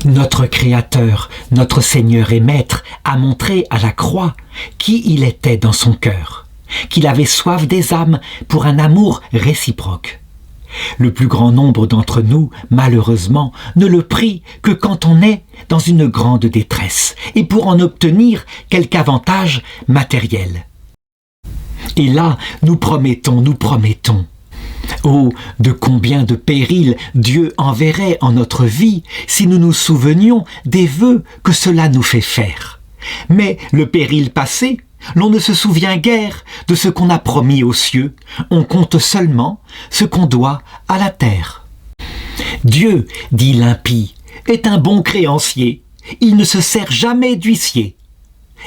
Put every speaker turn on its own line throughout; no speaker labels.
Notre Créateur, notre Seigneur et Maître a montré à la croix qui il était dans son cœur, qu'il avait soif des âmes pour un amour réciproque. Le plus grand nombre d'entre nous, malheureusement, ne le prie que quand on est dans une grande détresse et pour en obtenir quelque avantage matériel. Et là, nous promettons. Oh, de combien de périls Dieu enverrait en notre vie si nous nous souvenions des vœux que cela nous fait faire. Mais le péril passé, l'on ne se souvient guère de ce qu'on a promis aux cieux, on compte seulement ce qu'on doit à la terre. Dieu, dit l'impie, est un bon créancier, il ne se sert jamais d'huissier.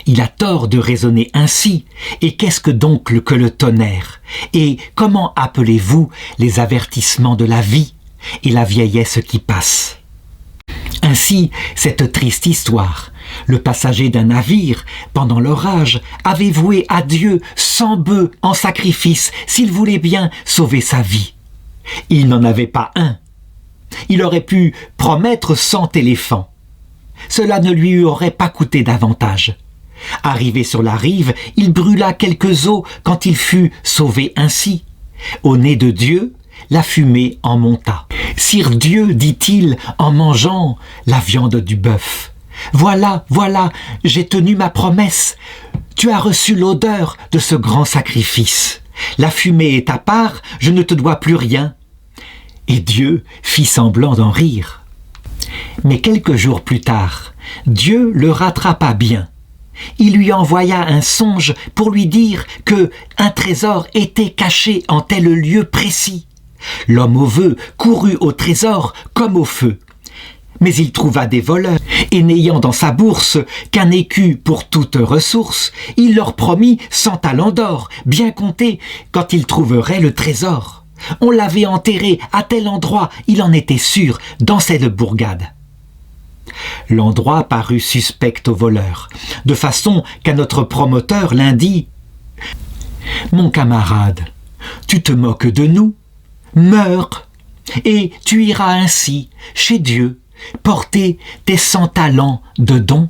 Il a tort de raisonner ainsi, et qu'est-ce que donc que le tonnerre? Et comment appelez-vous les avertissements de la vie et la vieillesse qui passe? Ainsi, cette triste histoire, le passager d'un navire, pendant l'orage, avait voué à Dieu 100 bœufs en sacrifice s'il voulait bien sauver sa vie. Il n'en avait pas un. Il aurait pu promettre 100 éléphants. Cela ne lui aurait pas coûté davantage. Arrivé sur la rive, il brûla quelques os quand il fut sauvé ainsi. Au nez de Dieu, la fumée en monta. « Sire Dieu, dit-il en mangeant la viande du bœuf, voilà, j'ai tenu ma promesse. Tu as reçu l'odeur de ce grand sacrifice. La fumée est ta part, je ne te dois plus rien. » Et Dieu fit semblant d'en rire. Mais quelques jours plus tard, Dieu le rattrapa bien. Il lui envoya un songe pour lui dire que un trésor était caché en tel lieu précis. L'homme aux vœux courut au trésor comme au feu. Mais il trouva des voleurs, et n'ayant dans sa bourse qu'un écu pour toute ressource, il leur promit 100 talents d'or, bien comptés, quand ils trouveraient le trésor. On l'avait enterré à tel endroit, il en était sûr, dans cette bourgade. L'endroit parut suspect aux voleurs, de façon qu'à notre promoteur l'un dit « Mon camarade, tu te moques de nous, meurs, et tu iras ainsi, chez Dieu, porter tes 100 talents de dons. »